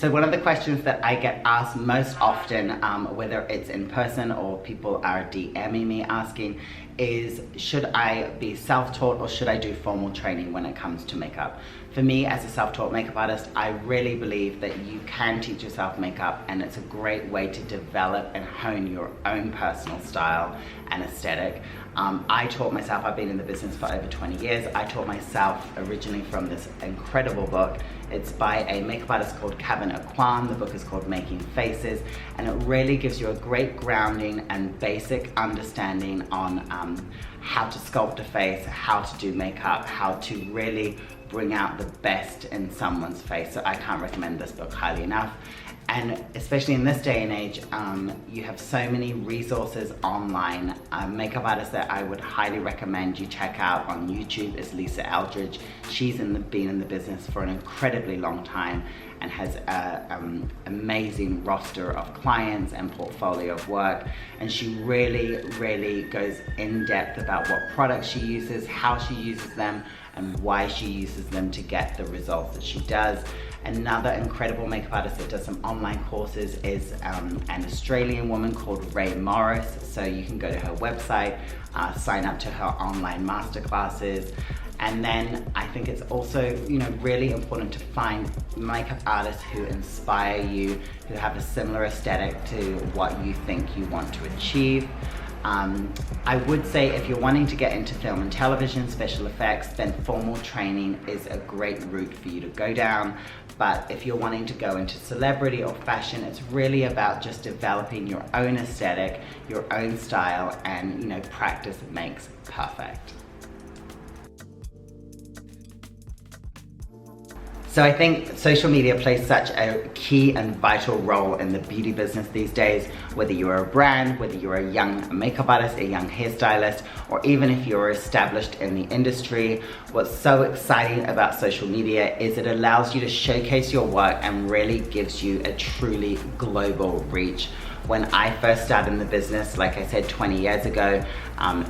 So one of the questions that I get asked most often, whether it's in person or people are DMing me asking, is should I be self-taught or should I do formal training when it comes to makeup? For me, as a self-taught makeup artist, I really believe that you can teach yourself makeup, and it's a great way to develop and hone your own personal style and aesthetic. I taught myself, I've been in the business for over 20 years. I taught myself originally from this incredible book. It's by a makeup artist called Kevin Aquan. The book is called Making Faces, and it really gives you a great grounding and basic understanding on how to sculpt a face, how to do makeup, how to really bring out the best in someone's face. So I can't recommend this book highly enough. And especially in this day and age, you have so many resources online. Makeup artist that I would highly recommend you check out on YouTube is Lisa Eldridge. She's been in the business for an incredibly long time and has an amazing roster of clients and portfolio of work. And she really goes in depth about what products she uses, how she uses them, and why she uses them to get the results that she does. Another incredible makeup artist that does some online courses is an Australian woman called Ray Morris. So you can go to her website, sign up to her online masterclasses. And then I think it's also, really important to find makeup artists who inspire you, who have a similar aesthetic to what you think you want to achieve. I would say if you're wanting to get into film and television, special effects, then formal training is a great route for you to go down. But if you're wanting to go into celebrity or fashion, it's really about just developing your own aesthetic, your own style, and practice makes perfect. So I think social media plays such a key and vital role in the beauty business these days, whether you're a brand, whether you're a young makeup artist, a young hairstylist, or even if you're established in the industry. What's so exciting about social media is it allows you to showcase your work and really gives you a truly global reach. When I first started in the business, like I said, 20 years ago,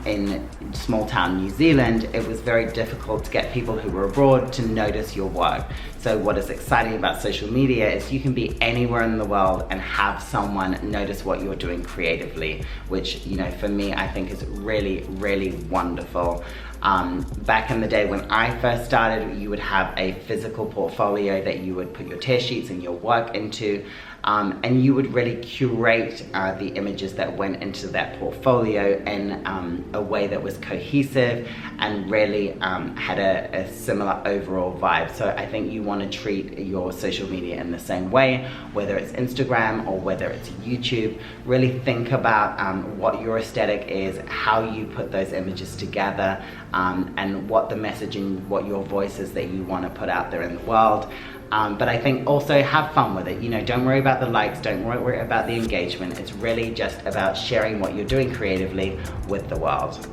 in small town New Zealand, it was very difficult to get people who were abroad to notice your work. So what is exciting about social media is you can be anywhere in the world and have someone notice what you're doing creatively, which, for me, I think is really wonderful. Back in the day when I first started, you would have a physical portfolio that you would put your tear sheets and your work into, and you would really curate the images that went into that portfolio in a way that was cohesive and really had a similar overall vibe. So I think you want to treat your social media in the same way, whether it's Instagram or whether it's YouTube. Really think about what your aesthetic is, how you put those images together, and what the messaging, what your voice is that you want to put out there in the world. But I think also have fun with it. Don't worry about the likes, don't worry about the engagement. It's really just about sharing what you're doing creatively with the world.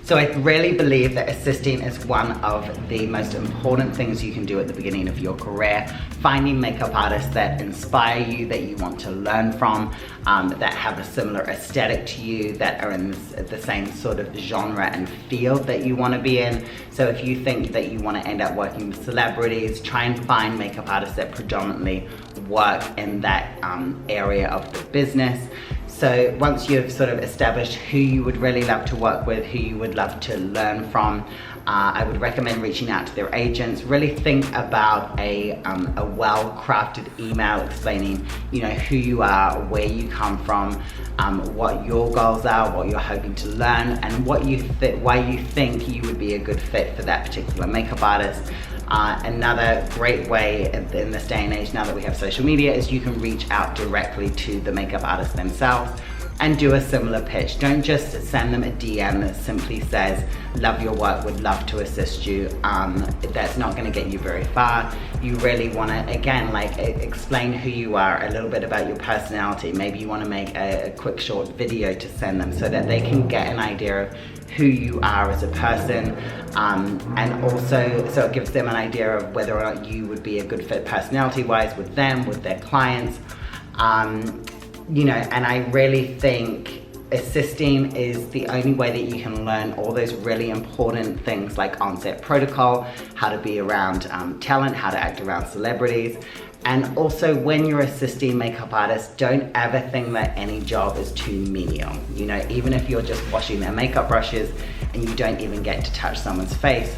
So I really believe that assisting is one of the most important things you can do at the beginning of your career. Finding makeup artists that inspire you, that you want to learn from, that have a similar aesthetic to you, that are in the same sort of genre and field that you want to be in. So if you think that you want to end up working with celebrities, try and find makeup artists that predominantly work in that area of the business. So once you've sort of established who you would really love to work with, who you would love to learn from, I would recommend reaching out to their agents. Really think about a well-crafted email explaining, who you are, where you come from, what your goals are, what you're hoping to learn, and why you think you would be a good fit for that particular makeup artist. Another great way in this day and age, now that we have social media, is you can reach out directly to the makeup artist themselves and do a similar pitch. Don't just send them a DM that simply says, love your work, would love to assist you. That's not gonna get you very far. You really wanna, again, explain who you are, a little bit about your personality. Maybe you wanna make a quick short video to send them so that they can get an idea of who you are as a person, and also so it gives them an idea of whether or not you would be a good fit personality-wise with them, with their clients. And I really think assisting is the only way that you can learn all those really important things like on-set protocol, how to be around talent, how to act around celebrities. And also, when you're assisting makeup artists, don't ever think that any job is too menial. You know, even if you're just washing their makeup brushes and you don't even get to touch someone's face,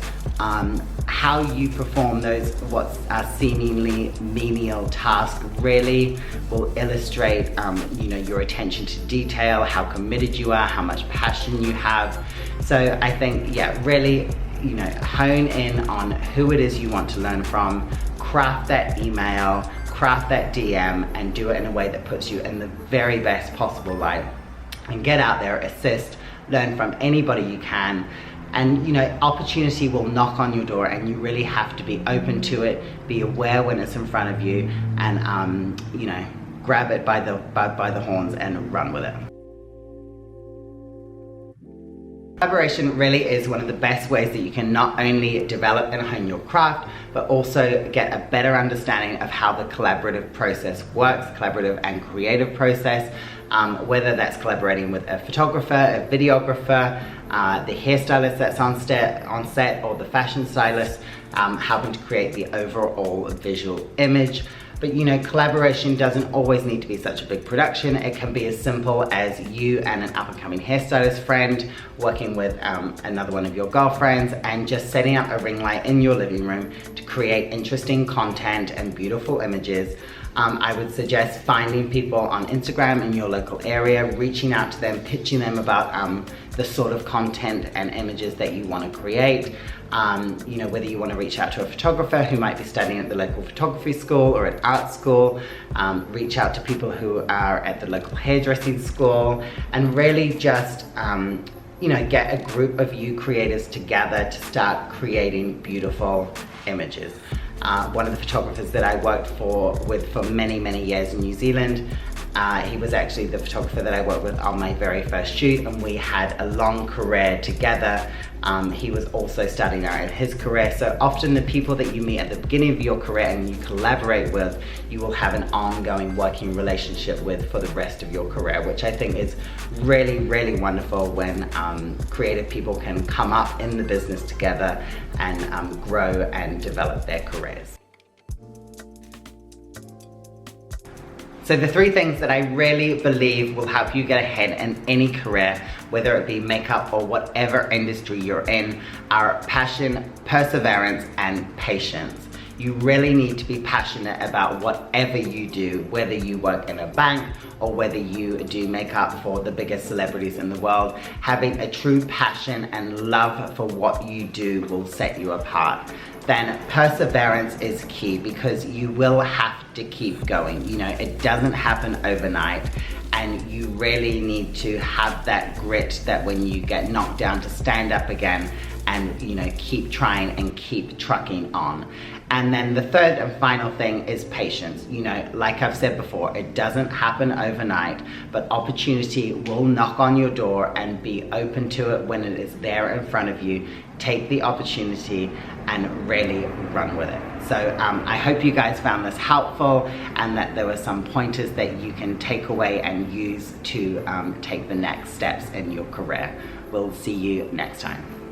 how you perform those what are seemingly menial tasks really will illustrate you know, your attention to detail, how committed you are, how much passion you have. So I think, yeah, really, you know, hone in on who it is you want to learn from, craft that email, craft that DM, and do it in a way that puts you in the very best possible light. And get out there, assist, learn from anybody you can. And you know, opportunity will knock on your door, and you really have to be open to it, be aware when it's in front of you, and you know, grab it by the horns and run with it. Collaboration really is one of the best ways that you can not only develop and hone your craft, but also get a better understanding of how the collaborative process works, collaborative and creative process, whether that's collaborating with a photographer, a videographer, the hairstylist that's on set, or the fashion stylist, helping to create the overall visual image. But you know, collaboration doesn't always need to be such a big production. It can be as simple as you and an up-and-coming hairstylist friend working with another one of your girlfriends and just setting up a ring light in your living room to create interesting content and beautiful images. I would suggest finding people on Instagram in your local area, reaching out to them, pitching them about the sort of content and images that you want to create. You know, whether you want to reach out to a photographer who might be studying at the local photography school or at art school, reach out to people who are at the local hairdressing school, and really just you know, get a group of you creators together to start creating beautiful images. One of the photographers that I worked with for many years in New Zealand, he was actually the photographer that I worked with on my very first shoot, and we had a long career together. He was also starting out in his career. So often the people that you meet at the beginning of your career and you collaborate with, you will have an ongoing working relationship with for the rest of your career, which I think is really wonderful when creative people can come up in the business together and grow and develop their careers. So the three things that I really believe will help you get ahead in any career, whether it be makeup or whatever industry you're in, are passion, perseverance, and patience. You really need to be passionate about whatever you do, whether you work in a bank or whether you do makeup for the biggest celebrities in the world. Having a true passion and love for what you do will set you apart. Then perseverance is key, because you will have to keep going. You know, it doesn't happen overnight, and you really need to have that grit that when you get knocked down to stand up again and, you know, keep trying and keep trucking on. And then the third and final thing is patience. You know, like I've said before, it doesn't happen overnight, but opportunity will knock on your door, and be open to it when it is there in front of you. Take the opportunity and really run with it. So I hope you guys found this helpful, and that there were some pointers that you can take away and use to take the next steps in your career. We'll see you next time.